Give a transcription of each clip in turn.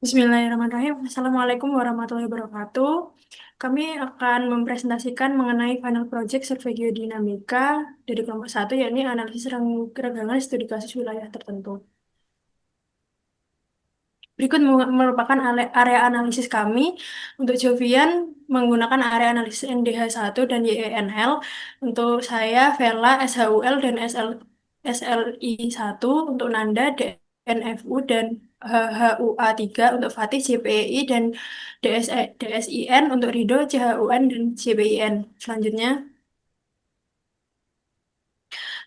Bismillahirrahmanirrahim. Assalamualaikum warahmatullahi wabarakatuh. Kami akan mempresentasikan mengenai final project survei geodinamika dari kelompok satu, yakni analisis regangan studi kasus wilayah tertentu. Berikut merupakan area analisis kami. Untuk Jovian menggunakan area analisis NDH1 dan YENL. Untuk saya, Vela, SHUL, dan SLI1. Untuk Nanda, DNFU, dan HHUA3. Untuk Fatih, JPEI, dan DSIN. Untuk Rido, CHUN, dan JPIN. Selanjutnya,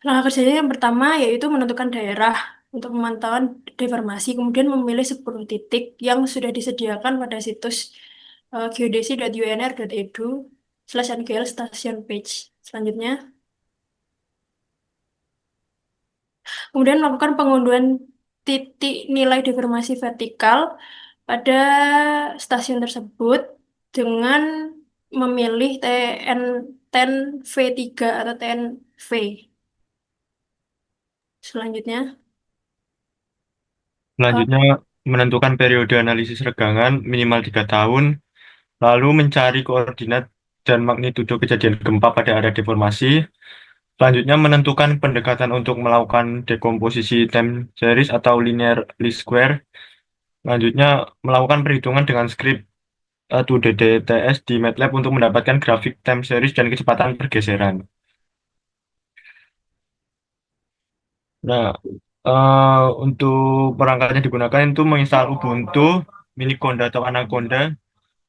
langkah kerjanya yang pertama yaitu menentukan daerah untuk pemantauan deformasi, kemudian memilih 10 titik yang sudah disediakan pada situs geodesi.unr.edu/ngl station page. Selanjutnya, kemudian melakukan pengunduhan titik nilai deformasi vertikal pada stasiun tersebut dengan memilih TN10V3 atau TNV. Selanjutnya, eh, Selanjutnya, menentukan periode analisis regangan minimal 3 tahun, lalu mencari koordinat dan magnitudo kejadian gempa pada area deformasi. Selanjutnya, menentukan pendekatan untuk melakukan dekomposisi time series atau linear least square. Selanjutnya, melakukan perhitungan dengan script 2DDTS di MATLAB untuk mendapatkan grafik time series dan kecepatan pergeseran. Nah, untuk perangkat yang digunakan itu menginstal Ubuntu, Miniconda atau Anaconda,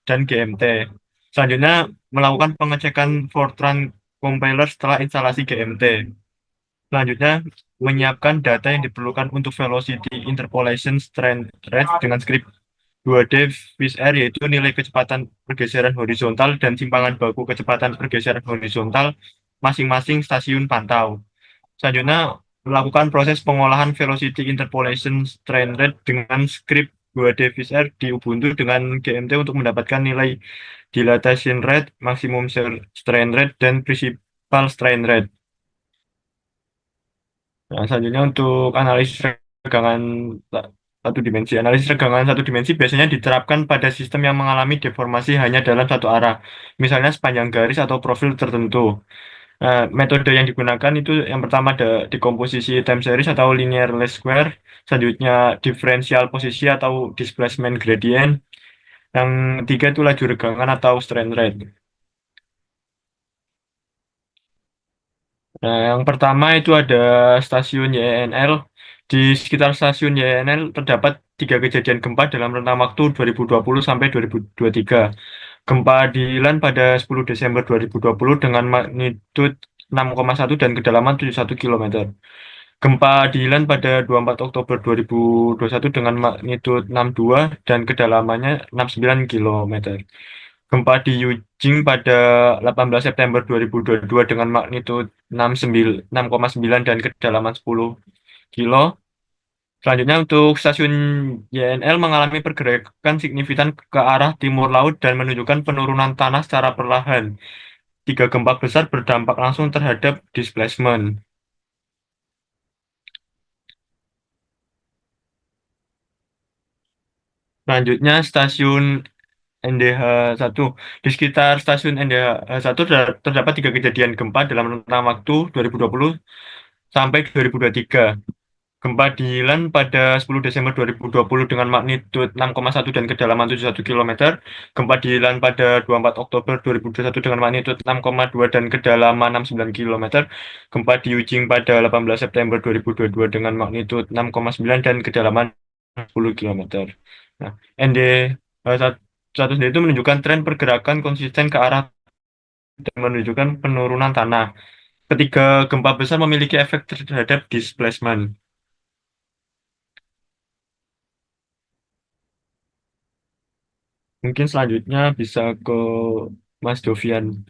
dan GMT. Selanjutnya, melakukan pengecekan Fortran compiler setelah instalasi GMT. Selanjutnya, menyiapkan data yang diperlukan untuk velocity interpolation strength rate dengan script 2D Fish-R, yaitu nilai kecepatan pergeseran horizontal dan simpangan baku kecepatan pergeseran horizontal masing-masing stasiun pantau. Selanjutnya, melakukan proses pengolahan velocity interpolation strain rate dengan script 2D Fish-R di Ubuntu dengan GMT untuk mendapatkan nilai dilatation rate, maximum strain rate, dan principal strain rate. Nah, selanjutnya untuk analisis regangan satu dimensi. Analisis regangan satu dimensi biasanya diterapkan pada sistem yang mengalami deformasi hanya dalam satu arah, misalnya sepanjang garis atau profil tertentu. Nah, metode yang digunakan itu yang pertama ada dekomposisi time series atau linear least square, selanjutnya diferensial posisi atau displacement gradient, yang ketiga itu laju regangan atau strain rate. Nah, yang pertama itu ada stasiun YNL. Di sekitar stasiun YNL terdapat tiga kejadian gempa dalam rentang waktu 2020 sampai 2023. Gempa Dilan pada 10 Desember 2020 dengan magnitud 6,1 dan kedalaman 71 km. Gempa Dilan pada 24 Oktober 2021 dengan magnitud 6,2 dan kedalamannya 69 km. Gempa di Yujing pada 18 September 2022 dengan magnitud 6,9 dan kedalaman 10 kilo. Selanjutnya untuk stasiun YNL mengalami pergerakan signifikan ke arah timur laut dan menunjukkan penurunan tanah secara perlahan. Tiga gempa besar berdampak langsung terhadap displacement. Selanjutnya stasiun NDH1. Di sekitar stasiun NDH1 terdapat tiga kejadian gempa dalam rentang waktu 2020 sampai 2023. Gempa Dilan pada 10 Desember 2020 dengan magnitud 6,1 dan kedalaman 71 km. Gempa Dilan pada 24 Oktober 2021 dengan magnitud 6,2 dan kedalaman 69 km. Gempa di Yujing pada 18 September 2022 dengan magnitud 6,9 dan kedalaman 10 km. Nah, ND satu sendiri itu menunjukkan tren pergerakan konsisten ke arah dan menunjukkan penurunan tanah. Ketiga gempa besar memiliki efek terhadap displacement. Mungkin selanjutnya bisa ke Mas Dovian.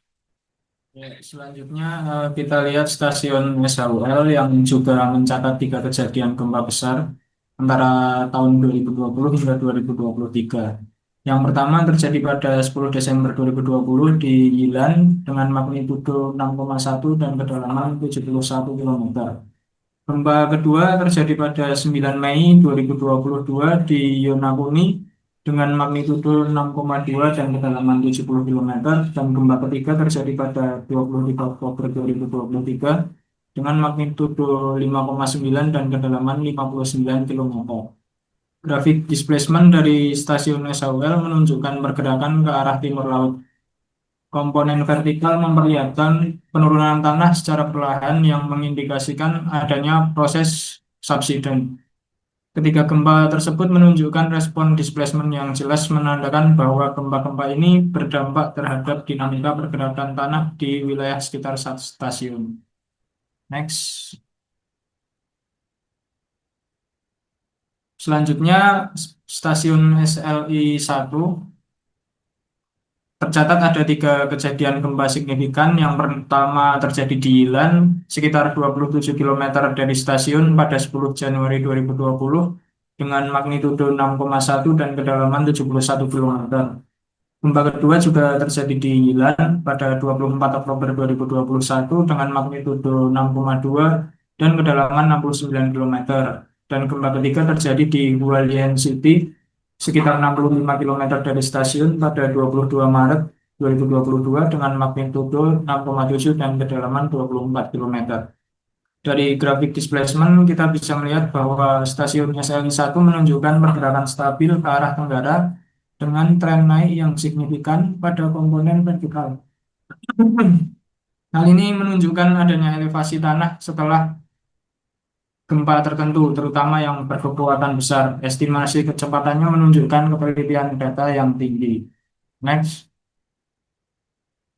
Ya, selanjutnya kita lihat stasiun SHUL yang juga mencatat tiga kejadian gempa besar antara tahun 2020 hingga 2023. Yang pertama terjadi pada 10 Desember 2020 di Yilan dengan magnitudo 6,1 dan kedalaman 71 km. Gempa kedua terjadi pada 9 Mei 2022 di Yonaguni dengan magnitudo 6,2 dan kedalaman 70 km, dan gempa ketiga terjadi pada 23 Oktober 2023 dengan magnitudo 5,9 dan kedalaman 59 km. Grafik displacement dari stasiun SHUL menunjukkan pergerakan ke arah timur laut. Komponen vertikal memperlihatkan penurunan tanah secara perlahan yang mengindikasikan adanya proses subsiden. Ketiga gempa tersebut menunjukkan respon displacement yang jelas menandakan bahwa gempa-gempa ini berdampak terhadap dinamika pergerakan tanah di wilayah sekitar stasiun. Next. Selanjutnya, stasiun SLI 1 tercatat ada 3 kejadian gempa signifikan. Yang pertama terjadi di Yilan, sekitar 27 km dari stasiun pada 10 Januari 2020 dengan magnitudo 6,1 dan kedalaman 71 km. Gempa kedua juga terjadi di Yilan pada 24 Oktober 2021 dengan magnitudo 6,2 dan kedalaman 69 km. Dan gempa ketiga terjadi di Hualien City sekitar 65 km dari stasiun pada 22 Maret 2022 dengan magnitudo 6,7 dan kedalaman 24 km. Dari grafik displacement kita bisa melihat bahwa stasiun SLI 1 menunjukkan pergerakan stabil ke arah tenggara dengan tren naik yang signifikan pada komponen vertikal. Hal ini menunjukkan adanya elevasi tanah setelah gempa tertentu, terutama yang berkekuatan besar. Estimasi kecepatannya menunjukkan ketelitian data yang tinggi. Next.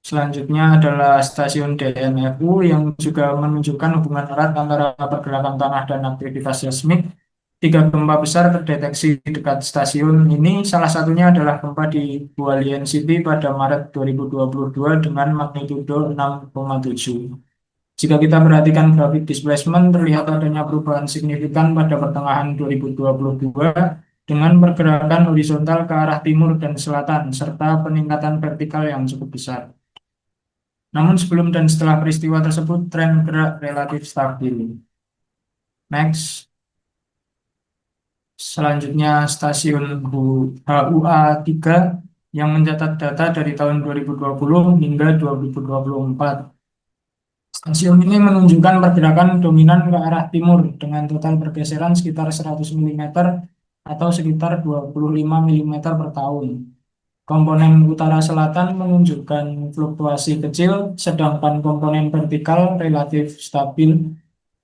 Selanjutnya adalah stasiun DNFU yang juga menunjukkan hubungan erat antara pergerakan tanah dan aktivitas seismik. 3 gempa besar terdeteksi dekat stasiun ini, salah satunya adalah gempa di Hualien City pada Maret 2022 dengan magnitudo 6,7. Jika kita perhatikan grafik displacement, terlihat adanya perubahan signifikan pada pertengahan 2022 dengan pergerakan horizontal ke arah timur dan selatan, serta peningkatan vertikal yang cukup besar. Namun sebelum dan setelah peristiwa tersebut, tren gerak relatif stabil. Next. Selanjutnya stasiun HUA 3 yang mencatat data dari tahun 2020 hingga 2024. Stasiun ini menunjukkan pergerakan dominan ke arah timur dengan total pergeseran sekitar 100 mm atau sekitar 25 mm per tahun. Komponen utara selatan menunjukkan fluktuasi kecil, sedangkan komponen vertikal relatif stabil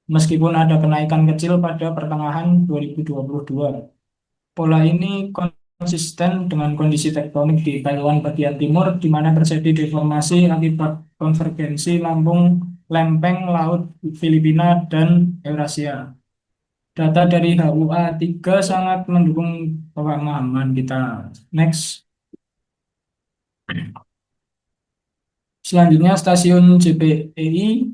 meskipun ada kenaikan kecil pada pertengahan 2022. Pola ini konsisten dengan kondisi tektonik di Taiwan bagian timur, di mana terjadi deformasi akibat konvergensi lempeng laut Filipina dan Eurasia. Data dari HUA 3 sangat mendukung pemahaman kita. Next. Selanjutnya stasiun JPEI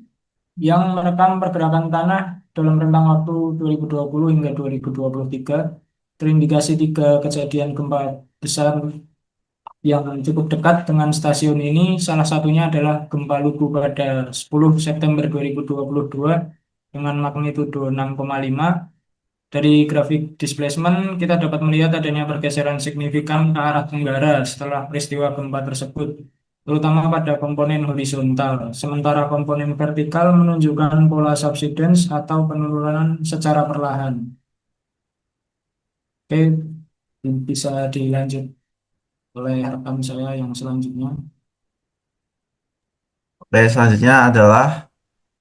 yang merekam pergerakan tanah dalam rentang waktu 2020 hingga 2023 terindikasi 3 kejadian gempa besar yang cukup dekat dengan stasiun ini. Salah satunya adalah gempa Lugu pada 10 September 2022 dengan magnitudo 6,5. Dari grafik displacement kita dapat melihat adanya pergeseran signifikan ke arah tenggara setelah peristiwa gempa tersebut, terutama pada komponen horizontal, sementara komponen vertikal menunjukkan pola subsidence atau penurunan secara perlahan. Oke, bisa dilanjut oleh rekan saya yang selanjutnya. Oke, selanjutnya adalah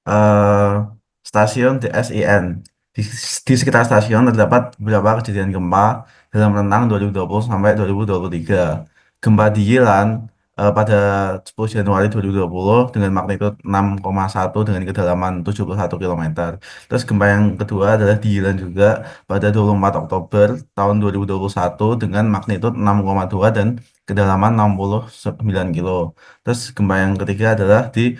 eh, stasiun DSIN. Di sekitar stasiun terdapat beberapa kejadian gempa dalam rentang 2020 sampai 2023. Gempa di Yilan pada 10 Januari 2020 dengan magnitudo 6,1 dengan kedalaman 71 km. Terus gempa yang kedua adalah di Yilan juga pada 24 Oktober tahun 2021 dengan magnitudo 6,2 dan kedalaman 69 km. Terus gempa yang ketiga adalah di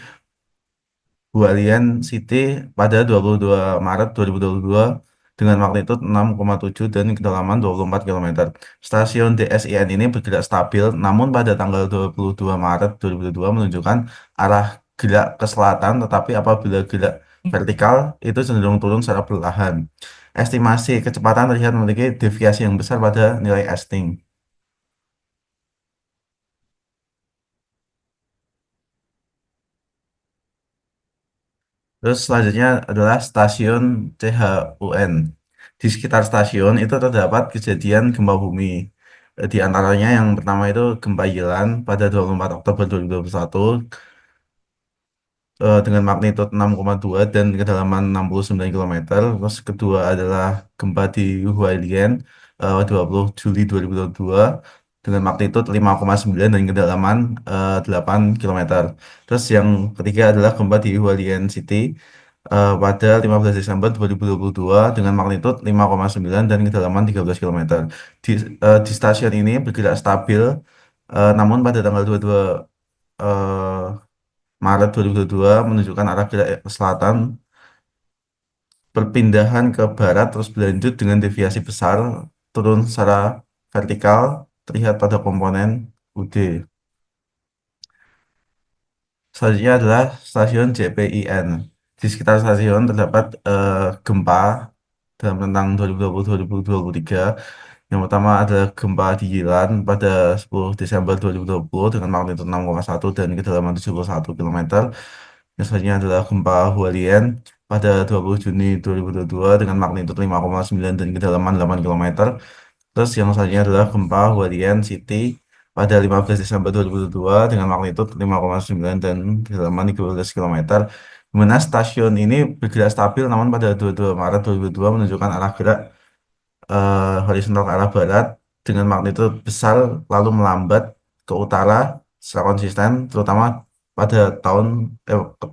Hualien City pada 22 Maret 2022 dengan magnitudo 6,7 dan kedalaman 24 km. Stasiun DSIN ini bergerak stabil, namun pada tanggal 22 Maret 2022 menunjukkan arah gerak ke selatan, tetapi apabila gerak vertikal itu cenderung turun secara perlahan. Estimasi kecepatan terlihat memiliki deviasi yang besar pada nilai Esting. Terus selanjutnya adalah stasiun CHUN. Di sekitar stasiun itu terdapat kejadian gempa bumi. Di antaranya yang pertama itu gempa Yilan pada 24 Oktober 2021 dengan magnitud 6,2 dan kedalaman 69 km. Terus kedua adalah gempa di Hualien 20 Juli 2022 dengan magnitud 5,9 dan kedalaman 8 km. Terus yang ketiga adalah gempa di Hualien City pada 15 Desember 2022 dengan magnitud 5,9 dan kedalaman 13 km. Di stasiun ini bergerak stabil, namun pada tanggal 22 eh, Maret 2022 menunjukkan arah gerak ke selatan, perpindahan ke barat terus berlanjut dengan deviasi besar, turun secara vertikal, terlihat pada komponen UD. Selanjutnya adalah stasiun JPIN. Di sekitar stasiun terdapat gempa dalam rentang 2020-2023. Yang pertama adalah gempa di Yilan pada 10 Desember 2020 dengan magnitud 6,1 dan kedalaman 71 km. Yang selanjutnya adalah gempa Hualien pada 20 Juni 2022 dengan magnitud 5,9 dan kedalaman 8 km. Terus yang selanjutnya adalah gempa Hualien City pada 15 Desember 2022 dengan magnitud 5,9 dan kedalaman 13 km. Di mana stasiun ini bergerak stabil namun pada 22 Maret 2022 menunjukkan arah gerak horizontal ke arah barat dengan magnitud besar lalu melambat ke utara secara konsisten pada tahun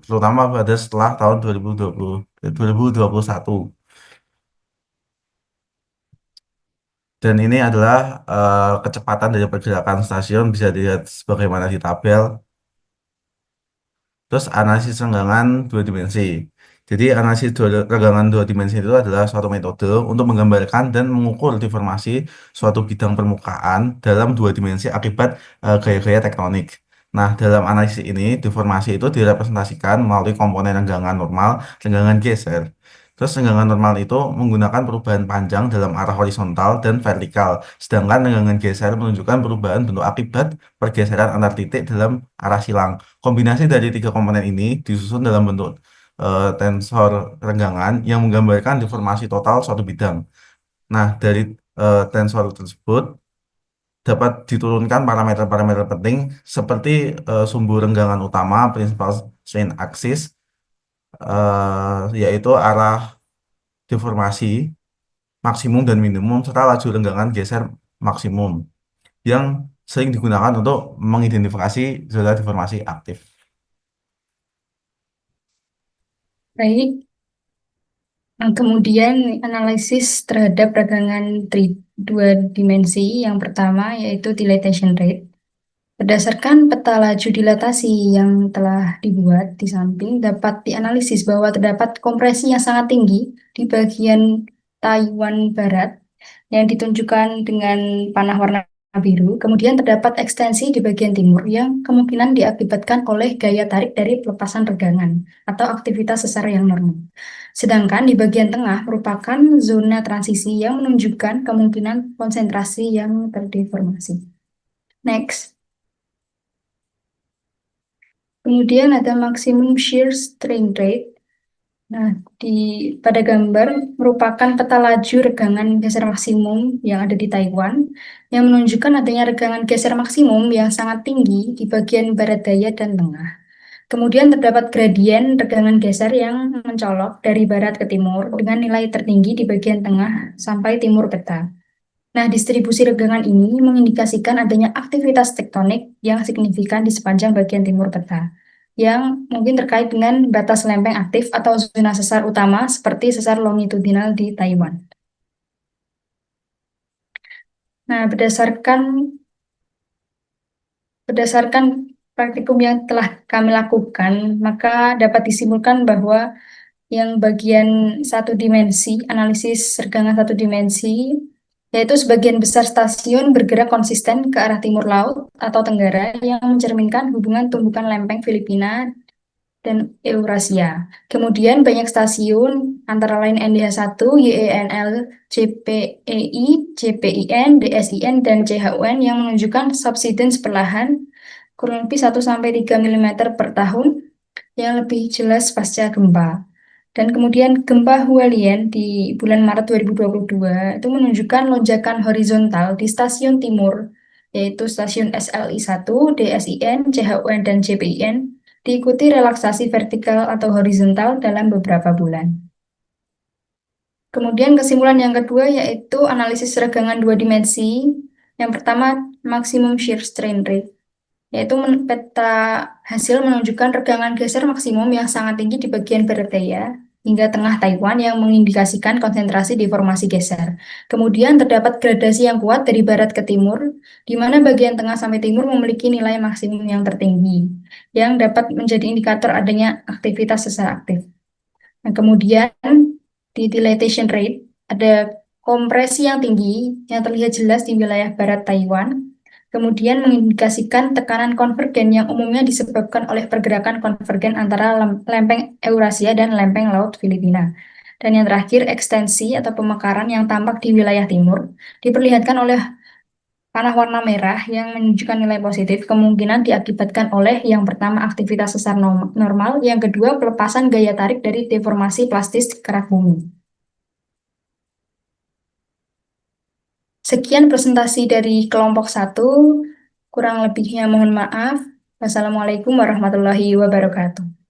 terutama pada setelah tahun 2021. Dan ini adalah kecepatan dari pergerakan stasiun bisa dilihat sebagaimana di tabel. Terus analisis renggangan dua dimensi. Jadi analisis renggangan dua dimensi itu adalah suatu metode untuk menggambarkan dan mengukur deformasi suatu bidang permukaan dalam dua dimensi akibat gaya-gaya tektonik. Nah, dalam analisis ini, deformasi itu direpresentasikan melalui komponen renggangan normal, renggangan geser. Terus renggangan normal itu menggunakan perubahan panjang dalam arah horizontal dan vertikal, sedangkan renggangan geser menunjukkan perubahan bentuk akibat pergeseran antar titik dalam arah silang. Kombinasi dari tiga komponen ini disusun dalam bentuk tensor renggangan yang menggambarkan deformasi total suatu bidang. Nah, dari tensor tersebut dapat diturunkan parameter-parameter penting seperti sumbu renggangan utama, principal strain axis, yaitu arah deformasi maksimum dan minimum serta laju renggangan geser maksimum yang sering digunakan untuk mengidentifikasi zona deformasi aktif. Baik. Nah, kemudian analisis terhadap ragangan dua dimensi yang pertama yaitu dilatation rate. Berdasarkan peta laju dilatasi yang telah dibuat di samping, dapat dianalisis bahwa terdapat kompresi yang sangat tinggi di bagian Taiwan Barat yang ditunjukkan dengan panah warna biru. Kemudian terdapat ekstensi di bagian timur yang kemungkinan diakibatkan oleh gaya tarik dari pelepasan regangan atau aktivitas sesar yang normal. Sedangkan di bagian tengah merupakan zona transisi yang menunjukkan kemungkinan konsentrasi yang terdeformasi. Next. Kemudian ada maksimum shear strain rate. Nah, pada gambar merupakan peta laju regangan geser maksimum yang ada di Taiwan yang menunjukkan adanya regangan geser maksimum yang sangat tinggi di bagian barat daya dan tengah. Kemudian terdapat gradien regangan geser yang mencolok dari barat ke timur dengan nilai tertinggi di bagian tengah sampai timur peta. Nah, distribusi regangan ini mengindikasikan adanya aktivitas tektonik yang signifikan di sepanjang bagian timur peta, yang mungkin terkait dengan batas lempeng aktif atau zona sesar utama seperti sesar longitudinal di Taiwan. Nah, berdasarkan praktikum yang telah kami lakukan, maka dapat disimpulkan bahwa yang bagian satu dimensi, analisis regangan satu dimensi, yaitu sebagian besar stasiun bergerak konsisten ke arah timur laut atau tenggara yang mencerminkan hubungan tumbukan lempeng Filipina dan Eurasia. Kemudian banyak stasiun antara lain NDH1, YENL, JPEI, JPIN, DSIN, dan CHUN yang menunjukkan subsidence perlahan kurang lebih 1-3 mm per tahun yang lebih jelas pasca gempa. Dan kemudian gempa Hualien di bulan Maret 2022 itu menunjukkan lonjakan horizontal di stasiun timur, yaitu stasiun SLI 1, DSIN, CHUN, dan JPIN, diikuti relaksasi vertikal atau horizontal dalam beberapa bulan. Kemudian kesimpulan yang kedua yaitu analisis regangan dua dimensi. Yang pertama, maksimum shear strain rate, yaitu peta hasil menunjukkan regangan geser maksimum yang sangat tinggi di bagian barat daya hingga tengah Taiwan yang mengindikasikan konsentrasi deformasi geser. Kemudian terdapat gradasi yang kuat dari barat ke timur, di mana bagian tengah sampai timur memiliki nilai maksimum yang tertinggi, yang dapat menjadi indikator adanya aktivitas sesar aktif. Nah, kemudian di dilatation rate ada kompresi yang tinggi yang terlihat jelas di wilayah barat Taiwan, kemudian mengindikasikan tekanan konvergen yang umumnya disebabkan oleh pergerakan konvergen antara lempeng Eurasia dan lempeng Laut Filipina. Dan yang terakhir, ekstensi atau pemekaran yang tampak di wilayah timur diperlihatkan oleh panah warna merah yang menunjukkan nilai positif kemungkinan diakibatkan oleh yang pertama aktivitas sesar normal, yang kedua pelepasan gaya tarik dari deformasi plastis kerak bumi. Sekian presentasi dari kelompok 1, kurang lebihnya mohon maaf. Wassalamualaikum warahmatullahi wabarakatuh.